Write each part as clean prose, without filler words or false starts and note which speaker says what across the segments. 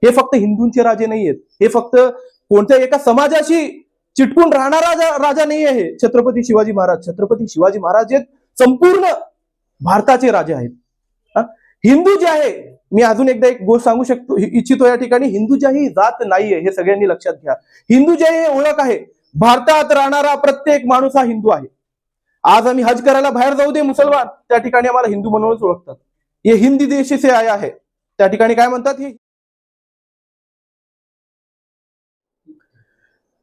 Speaker 1: हे फक्त हिंदूंचे राजे नाहीयेत, हे फक्त कोणत्या एका समाजाशी चिटकून राहणारा राजा नाही आहे छत्रपती शिवाजी महाराज. छत्रपती शिवाजी महाराज हे संपूर्ण भारताचे राजे आहेत. हिंदू जे आहे, मी अजून एकदा एक गोष्ट सांगू इच्छितो या ठिकाणी, हिंदू जे आहे ही जात नाहीये, हे सगळ्यांनी लक्षात घ्या. हिंदू जे आहे हे ओळख आहे. भारतात राहणारा प्रत्येक माणूस हा हिंदू आहे. आज आम्ही हज करायला बाहेर जाऊ दे मुसलमान, त्या ठिकाणी आम्हाला हिंदू म्हणूनच ओळखतात. हे हिंदी देश से आया है, त्या ठिकाणी काय म्हणतात, हे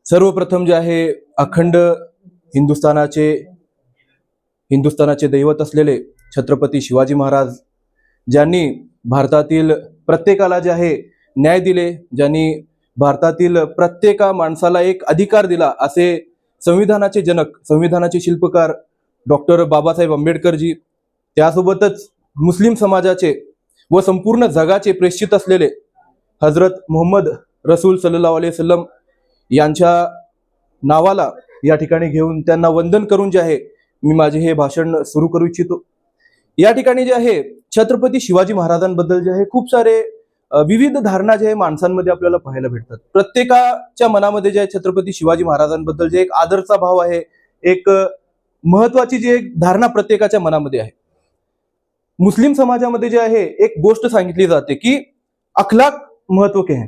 Speaker 1: सर्वप्रथम जे आहे अखंड हिंदुस्थानाचे दैवत असलेले छत्रपती शिवाजी महाराज, ज्यांनी भारतातील प्रत्येकाला जे आहे न्याय दिले, ज्यांनी भारतातील प्रत्येक माणसाला एक अधिकार दिला, असे संविधानाचे जनक, संविधानाचे शिल्पकार डॉक्टर बाबासाहेब आंबेडकरजी, त्यासोबतच मुस्लिम समाजाचे व संपूर्ण जगाचे प्रेषित असलेले हजरत मोहम्मद रसूल सल्लल्लाहु अलैहि वसल्लम यांच्या नावाला या ठिकाणी घेऊन त्यांना वंदन करून जे आहे मी माझे हे भाषण सुरू करू इच्छितो. या ठिकाणी जे आहे छत्रपती शिवाजी महाराजांबद्दल जे आहे खूप सारे विविध धारणा जे आहे माणसांमध्ये आपल्याला पाहायला भेटतात. प्रत्येकाच्या मनामध्ये जे आहे छत्रपती शिवाजी महाराजांबद्दल जे एक आदरचा भाव आहे, एक महत्वाची जी एक धारणा प्रत्येकाच्या मनामध्ये आहे. मुस्लिम समाजामध्ये जे आहे एक गोष्ट सांगितली जाते की अखलाक महत्व के है.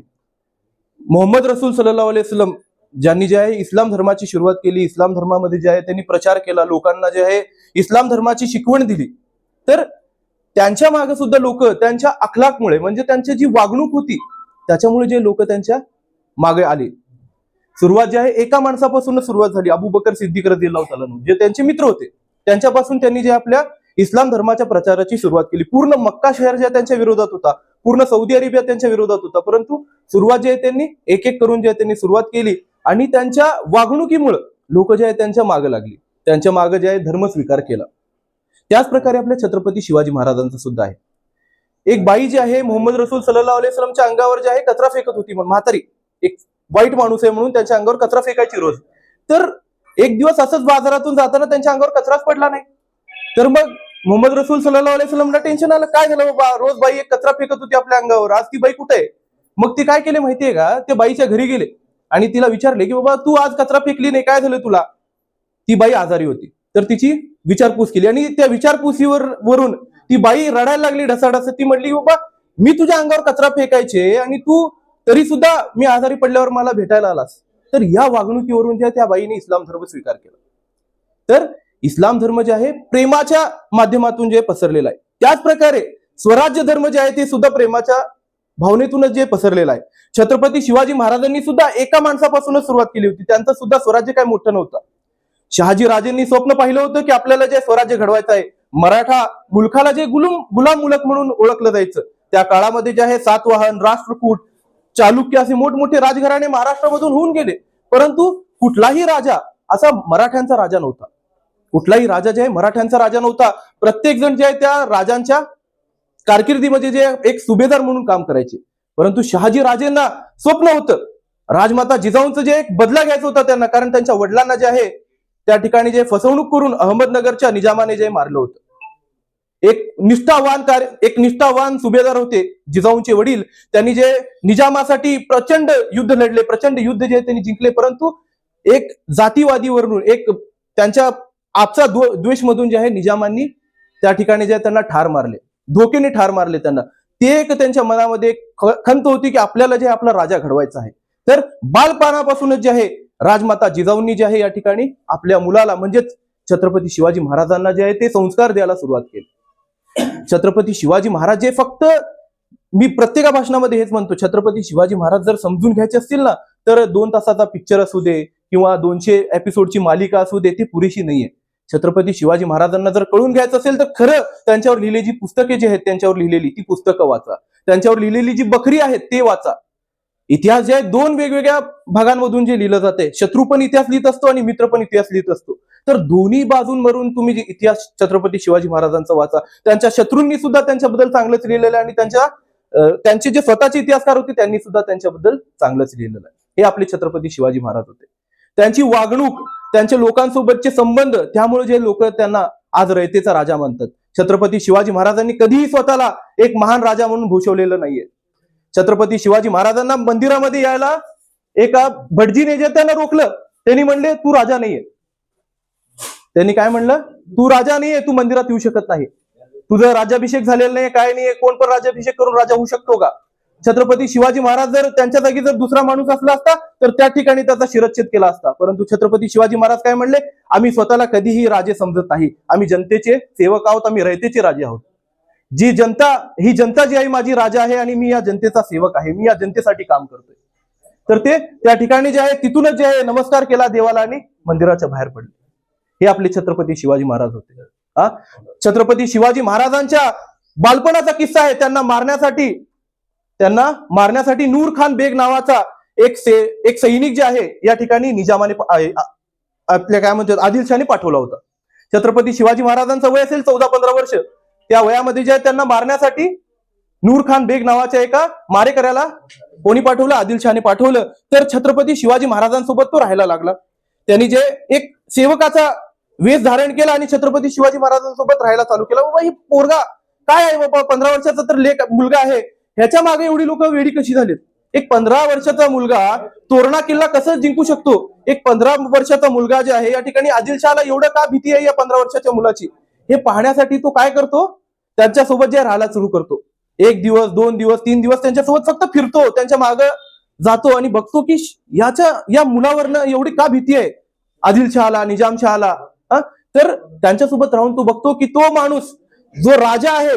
Speaker 1: मोहम्मद रसूल सल्लल्लाहु अलैहि वसल्लम ज्यांनी जे आहे इस्लाम धर्माची सुरुवात केली, इस्लाम धर्मामध्ये जे आहे त्यांनी प्रचार केला, लोकांना जे आहे इस्लाम धर्माची शिकवण दिली, तर त्यांच्या मागे सुद्धा लोक त्यांच्या अखलाकमुळे, म्हणजे त्यांची जी वागणूक होती त्याच्यामुळे जे लोक त्यांच्या मागे आले. सुरुवात जे आहे एका माणसापासून सुरुवात झाली, अबू बकर सिद्दीक रदियल्लाहु ताला अन्हु, जे त्यांचे मित्र होते, त्यांच्यापासून त्यांनी जे आपल्या इस्लाम धर्माच्या प्रचाराची सुरुवात केली. पूर्ण मक्का शहर जे त्यांच्या विरोधात होता, पूर्ण सौदी अरेबिया त्यांच्या विरोधात होता, परंतु सुरुवात जे आहे त्यांनी एक एक करून जे आहे त्यांनी सुरुवात केली आणि त्यांच्या वागणुकीमुळे लोक जे आहे त्यांच्या मागे लागली, त्यांच्या मागे जे आहे धर्म स्वीकार केला. त्याच प्रकारे आपल्या छत्रपती शिवाजी महाराजांचं सुद्धा आहे. एक बाई जी आहे मोहम्मद रसूल सल्लल्लाहु अलैहि वसल्लमच्या अंगावर जे आहे कचरा फेकत होती, म्हातारी, एक वाईट माणूस आहे म्हणून त्यांच्या अंगावर कचरा फेकायची रोज. तर एक दिवस असंच बाजारातून जाताना त्यांच्या अंगावर कचराच पडला नाही. तर मग मोहम्मद रसूल सल्लल्लाहु अलैहि वसल्लमला टेन्शन आलं, काय झालं बाबा, रोज बाई एक कचरा फेकत होती आपल्या अंगावर, आज ती बाई कुठे आहे? मग ते काय केले माहितीये का, ते बाईच्या घरी गेले आणि तिला विचारले की बाबा तू आज कचरा फेकली नाही, काय झालं तुला? ती बाई आजारी होती, तर तिची विचारपूस केली आणि त्या वरून ती बाई रडायला लागली ढसाढस. ती म्हणली बाबा मी तुझ्या अंगावर कचरा फेकायचे आणि तू तरी सुद्धा मी आजारी पडल्यावर मला भेटायला आलास. तर या वागणुकीवरून ज्या त्या बाईने इस्लाम धर्म स्वीकार केला. तर इस्लाम धर्म जे आहे प्रेमाच्या माध्यमातून जे पसरलेला आहे, त्याच प्रकारे स्वराज्य धर्म जे आहे ते सुद्धा प्रेमाच्या भावनेतूनच जे पसरलेला आहे. छत्रपती शिवाजी महाराजांनी सुद्धा एका माणसापासूनच सुरुवात केली होती. त्यांचं सुद्धा स्वराज्य काय मोठं नव्हतं. शहाजी राजेंनी स्वप्न पाहिलं होतं की आपल्याला जे स्वराज्य घडवायचं आहे, मराठा मुलखाला जे गुलाम मुलक म्हणून ओळखलं जायचं, त्या काळामध्ये जे आहे सातवाहन, राष्ट्रकूट, चालुक्य असे मोठमोठे राजघराणे महाराष्ट्रामधून होऊन गेले, परंतु कुठलाही राजा असा मराठ्यांचा राजा नव्हता. कुठलाही राजा जे आहे मराठ्यांचा राजा नव्हता. प्रत्येक जण जे आहे त्या राजांच्या कारकिर्दीमध्ये जे एक सुभेदार म्हणून काम करायचे. परंतु शहाजी राजेंना स्वप्न होतं राजमाता जिजाऊंचं जे एक बदला घ्यायचा होता त्यांना, कारण त्यांच्या वडिलांना जे आहे त्या ठिकाणी जे फसवणूक करून अहमदनगरच्या निजामाने जे मारलं होतं. एक निष्ठावान सुभेदार होते जिजाऊंचे वडील, त्यांनी जे निजामासाठी प्रचंड युद्ध लढले, प्रचंड युद्ध जे त्यांनी जिंकले, परंतु एक जातीवादीवरून, एक त्यांच्या आपचा द्वेष मधून जे आहे निजामांनी त्या ठिकाणी जे त्यांना ठार मारले, धोकेने ठार मारले त्यांना. ते एक त्यांच्या मनामध्ये खंत होती की आपल्याला जे आपला राजा घडवायचा आहे. तर बालपणापासूनच जे आहे राजमाता जिजाऊंनी जे आहे या ठिकाणी आपल्या मुलाला म्हणजेच छत्रपती शिवाजी महाराजांना जे आहे ते संस्कार द्यायला सुरुवात केली. छत्रपती शिवाजी महाराज जे फक्त, मी प्रत्येक भाषणामध्ये हेच म्हणतो, छत्रपती शिवाजी महाराज जर समजून घ्यायचे असतील ना, तर 2 तासाचा पिक्चर असू दे किंवा 200 एपिसोडची मालिका असू दे, ती पुरेशी नाहीये. छत्रपती शिवाजी महाराजांना जर कळून घ्यायचं असेल तर खरं त्यांच्यावर लिहिलेली जी पुस्तके जी आहेत, त्यांच्यावर लिहिलेली ती पुस्तकं वाचा, त्यांच्यावर लिहिलेली जी बखरी आहेत ते वाचा. इतिहास जे आहे 2 वेगवेगळ्या भागांमधून जे लिहिलं जाते, शत्रू पण इतिहास लिहित असतो आणि मित्र पण इतिहास लिहित असतो. तर दोन्ही बाजूंवरून तुम्ही जे इतिहास छत्रपती शिवाजी महाराजांचा वाचा. त्यांच्या शत्रूंनी सुद्धा त्यांच्याबद्दल चांगलंच लिहिलेलं आहे आणि त्यांचे जे स्वतःचे इतिहासकार होते त्यांनी सुद्धा त्यांच्याबद्दल चांगलंच लिहिलेलं आहे. हे आपले छत्रपती शिवाजी महाराज होते. त्यांची वागणूक, त्यांच्या लोकांसोबतचे संबंध, त्यामुळे जे लोक त्यांना आज रयतेचा राजा म्हणतात. छत्रपती शिवाजी महाराजांनी कधीही स्वतःला एक महान राजा म्हणून भूषवलेलं नाहीये. छत्रपती शिवाजी महाराजांना मंदिरामध्ये यायला एका भटजीने जे त्यांना रोखलं, त्यांनी म्हणले तू राजा नाहीये. त्यांनी काय म्हणलं, तू राजा नाहीये, तू मंदिरात येऊ शकत नाही, तुझं राज्याभिषेक झालेला नाही, काय नाहीये, कोण पण राज्याभिषेक करून राजा होऊ शकतो का? छत्रपती शिवाजी महाराज जर त्यांच्या जागी जर दुसरा माणूस असला असता तर त्या ठिकाणी त्याचा शिरच्छेद केला असता. परंतु छत्रपती शिवाजी महाराज काय म्हणले, आम्ही स्वतःला कधीही राजे समजत नाही, आम्ही जनतेचे सेवक आहोत, आम्ही रयतेचे राजे आहोत. जी जनता, ही जनता जी आहे माझी राजा आहे आणि मी या जनतेचा सेवक आहे, मी या जनतेसाठी काम करतोय. तर ते त्या ठिकाणी जे आहे तिथूनच जे आहे नमस्कार केला देवाला आणि मंदिराच्या बाहेर पडले. हे आपले छत्रपती शिवाजी महाराज होते. छत्रपती शिवाजी महाराजांच्या बालपणाचा किस्सा आहे. त्यांना मारण्यासाठी नूर खान बेग नावाचा एक सैनिक जे आहे या ठिकाणी निजामाने आपल्या काय म्हणतात आदिलशाने पाठवला होता. छत्रपती शिवाजी महाराजांचं वय असेल 14-15 वर्ष. त्या वयामध्ये जे त्यांना मारण्यासाठी नूर खान बेग नावाच्या एका मारेकऱ्याला कोणी पाठवलं, आदिलशाने पाठवलं. तर छत्रपती शिवाजी महाराजांसोबत तो राहायला लागला. त्यांनी जे एक सेवकाचा वेश धारण केला आणि छत्रपती शिवाजी महाराजांसोबत राहायला चालू केला. बाबा ही पोरगा काय आहे बाबा, 15 वर्षाचा तर मुलगा आहे, ह्याच्या मागे एवढी लोक वेडी कशी झालीत? एक 15 वर्षाचा मुलगा तोरणा किल्ला कसं जिंकू शकतो? एक 15 वर्षाचा मुलगा जे आहे या ठिकाणी आदिलशहाला एवढं का भीती आहे या 15 वर्षाच्या मुलाची, हे पाहण्यासाठी तो काय करतो, त्यांच्यासोबत जे राहायला सुरू करतो. 1 दिवस 2 दिवस 3 दिवस त्यांच्यासोबत फक्त फिरतो, त्यांच्या मागे जातो आणि बघतो की या मुलावरनं एवढी का भीती आहे आदिलशहाला, निजामशहाला. तर त्यांच्यासोबत राहून तो बघतो की तो माणूस जो राजा आहे,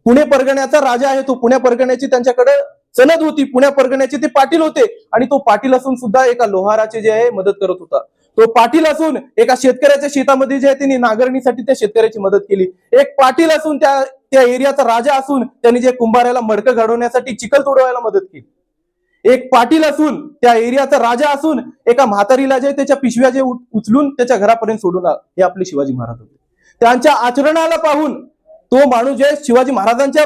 Speaker 1: पुणे परगण्याचा राजा आहे, तो पुणे परगण्याची त्यांच्याकडे सनद होती, पुणे परगण्याचे ते पाटील होते आणि तो पाटील असून सुद्धा एका लोहाराचे जे आहे मदत करत होता. तो पाटील असून एका शेतकऱ्याच्या शेतामध्ये जे आहे त्यांनी नांगरणीसाठी त्या शेतकऱ्याची मदत केली. एक पाटील असून त्या एरियाचा राजा असून त्यांनी जे कुंभाराला मडकं घडवण्यासाठी चिखल तोडवायला मदत केली. एक पाटील असून त्या एरियाचा राजा असून एका म्हातारीला जे त्याच्या पिशव्या जे उचलून त्याच्या घरापर्यंत सोडून आला. हे आपले शिवाजी महाराज होते. त्यांच्या आचरणाला पाहून तो माणूस जे शिवाजी महाराजांच्या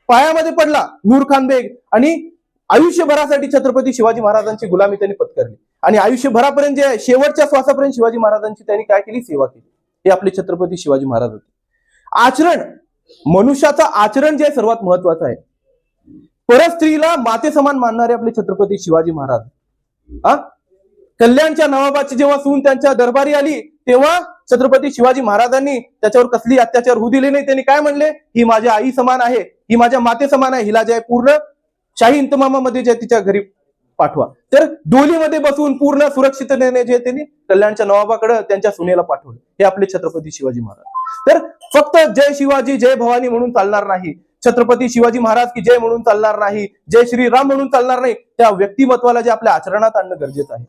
Speaker 1: पायामध्ये पडला, नूर खान बेग, आणि आयुष्यभरासाठी छत्रपती शिवाजी महाराजांची गुलामी त्यांनी पत्करली आणि आयुष्यभरापर्यंत जे शेवटच्या श्वासापर्यंत शिवाजी महाराजांची त्यांनी काय केली, सेवा केली. हे आपले छत्रपती शिवाजी महाराज होते. आचरण, मनुष्याचं आचरण जे सर्वात महत्वाचं आहे. परस्त्रीला माते समान मानणारे आपले छत्रपती शिवाजी महाराज. कल्याणच्या नवाबाची जेव्हा सून त्यांच्या दरबारी आली तेव्हा छत्रपती शिवाजी महाराजांनी त्याच्यावर कसली अत्याचार होऊ दिले नाही. त्यांनी काय म्हणले, ही माझ्या आई समान आहे, ही माझ्या माते समान आहे, हिला जे पूर्ण शाही इंतमामामध्ये जे तिच्या घरी पाठवा. तर डोलीमध्ये बसून पूर्ण सुरक्षिततेने जे त्यांनी कल्याणच्या नवाबाकडे त्यांच्या सुनेला पाठवलं. हे आपले छत्रपती शिवाजी महाराज. तर फक्त जय शिवाजी जय भवानी म्हणून चालणार नाही, छत्रपती शिवाजी महाराज की जय म्हणून चालणार नाही, जय श्रीराम म्हणून चालणार नाही. त्या व्यक्तिमत्वाला जे आपल्या आचरणात आणणं गरजेचं आहे.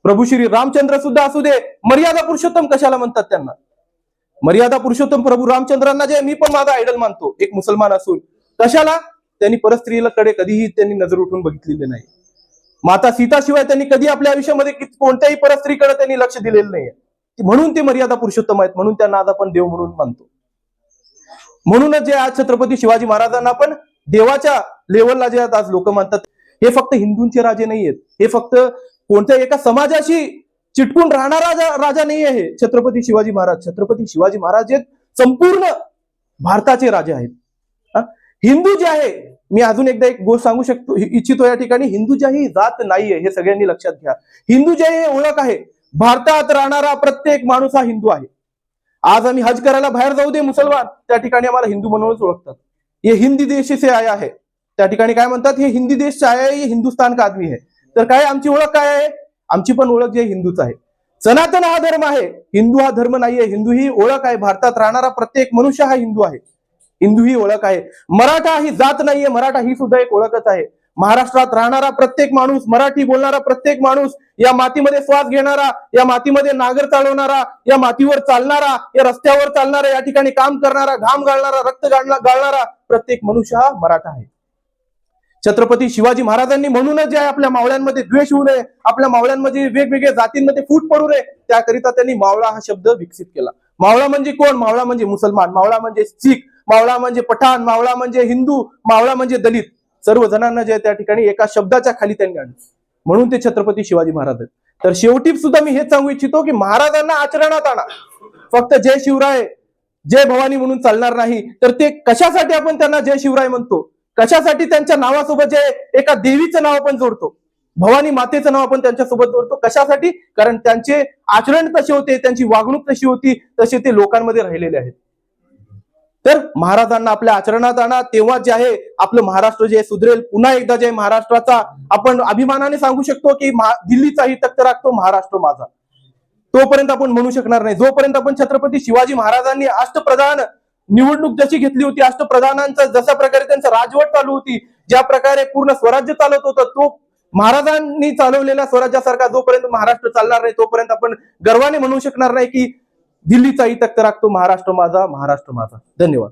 Speaker 1: प्रभू श्री रामचंद्र सुद्धा असू दे, मर्यादा पुरुषोत्तम कशाला म्हणतात त्यांना? मर्यादा पुरुषोत्तम प्रभू रामचंद्रांना जे मी पण माझा आयडल मानतो एक मुसलमान असून, कशाला? त्यांनी परस्त्रीकडे कधीही त्यांनी नजर उठून बघितलेली नाही. माता सीताशिवाय त्यांनी कधी आपल्या आयुष्यामध्ये कोणत्याही परस्त्रीकडे त्यांनी लक्ष दिलेलं नाहीये. म्हणून ते मर्यादा पुरुषोत्तम आहेत, म्हणून त्यांना आज आपण देव म्हणून मानतो. म्हणूनच जे आज छत्रपती शिवाजी महाराजांना आपण देवाच्या लेवलला जे आज लोक मानतात, हे फक्त हिंदूंचे राजे नाही आहेत, हे फक्त कोणत्या एका समाजाशी चिटकून राहणारा राजा नाही आहे छत्रपती शिवाजी महाराज. छत्रपती शिवाजी महाराज हे संपूर्ण भारताचे राजे आहेत. हिंदू जे आहे, मी अजून एकदा एक गोष्ट सांगू इच्छितो या ठिकाणी, हिंदू जी ही जात नाहीये, हे सगळ्यांनी लक्षात घ्या. हिंदू जे हे ओळख आहे, भारतात राहणारा प्रत्येक माणूस हा हिंदू आहे. आज आम्ही हज करायला बाहेर जाऊ दे मुसलमान, त्या ठिकाणी आम्हाला हिंदू म्हणूनच ओळखतात. हे हिंदी देश से आया है, त्या ठिकाणी काय म्हणतात, हे हिंदी देश से आया है, ये हिंदुस्तान का आदमी है. तर काय आमची ओळख काय आहे? आमची पण ओळख जे हिंदूच आहे. सनातन हा धर्म आहे, हिंदू हा धर्म नाहीये. हिंदू ही ओळख आहे. भारतात राहणारा प्रत्येक मनुष्य हा हिंदू आहे, हिंदू ही ओळख आहे. मराठा ही जात नाहीये, मराठा ही सुद्धा एक ओळखच आहे. महाराष्ट्रात राहणारा प्रत्येक माणूस, मराठी बोलणारा प्रत्येक माणूस, या मातीमध्ये श्वास घेणारा, या मातीमध्ये नागर चालवणारा, या मातीवर चालणारा, या रस्त्यावर चालणारा, या ठिकाणी काम करणारा, घाम गाळणारा, रक्त गाळणारा प्रत्येक मनुष्य हा मराठा आहे. छत्रपती शिवाजी महाराजांनी म्हणूनच जे आपल्या मावळ्यांमध्ये द्वेष होऊ नये, आपल्या मावळ्यांमध्ये वेगवेगळ्या जातींमध्ये फूट पडू नये, त्याकरिता त्यांनी मावळा हा शब्द विकसित केला. मावळा म्हणजे कोण? मावळा म्हणजे मुसलमान, मावळा म्हणजे शीख, मावळा म्हणजे पठाण, मावळा म्हणजे हिंदू, मावळा म्हणजे दलित. सर्व जणांना जे त्या ठिकाणी एका शब्दाच्या खाली त्यांनी आणलं, म्हणून ते छत्रपती शिवाजी महाराज आहेत. तर शेवटी सुद्धा मी हेच सांगू इच्छितो की महाराजांना आचरणात आणा. फक्त जय शिवराय जय भवानी म्हणून चालणार नाही. तर ते कशासाठी आपण त्यांना जय शिवराय म्हणतो? कशासाठी त्यांच्या नावासोबत जे एका देवीचं नाव आपण जोडतो, भवानी मातेचं नाव आपण त्यांच्यासोबत जोडतो, कशासाठी? कारण त्यांचे आचरण तसे होते, त्यांची वागणूक तशी होती, तसे ते लोकांमध्ये राहिलेले आहेत. तर महाराजांना आपल्या आचरणात आणा, तेव्हा जे आहे आपलं महाराष्ट्र जे सुधरेल. पुन्हा एकदा जे महाराष्ट्राचा आपण अभिमानाने सांगू शकतो की दिल्लीचाही तख्त राखतो महाराष्ट्र माझा. तोपर्यंत आपण म्हणू शकणार नाही जोपर्यंत आपण छत्रपती शिवाजी महाराजांनी अष्टप्रधान निवडणूक जशी घेतली होती, अष्टप्रधानांचा जशा प्रकारे त्यांचं राजवट चालू होती, ज्या प्रकारे पूर्ण स्वराज्य चालत होतं, तो महाराजांनी चालवलेल्या स्वराज्यासारखा जोपर्यंत महाराष्ट्र चालणार नाही तोपर्यंत आपण गर्वाने म्हणू शकणार नाही की दिल्लीचाही तख्त राखतो महाराष्ट्र माझा, महाराष्ट्र माझा. धन्यवाद.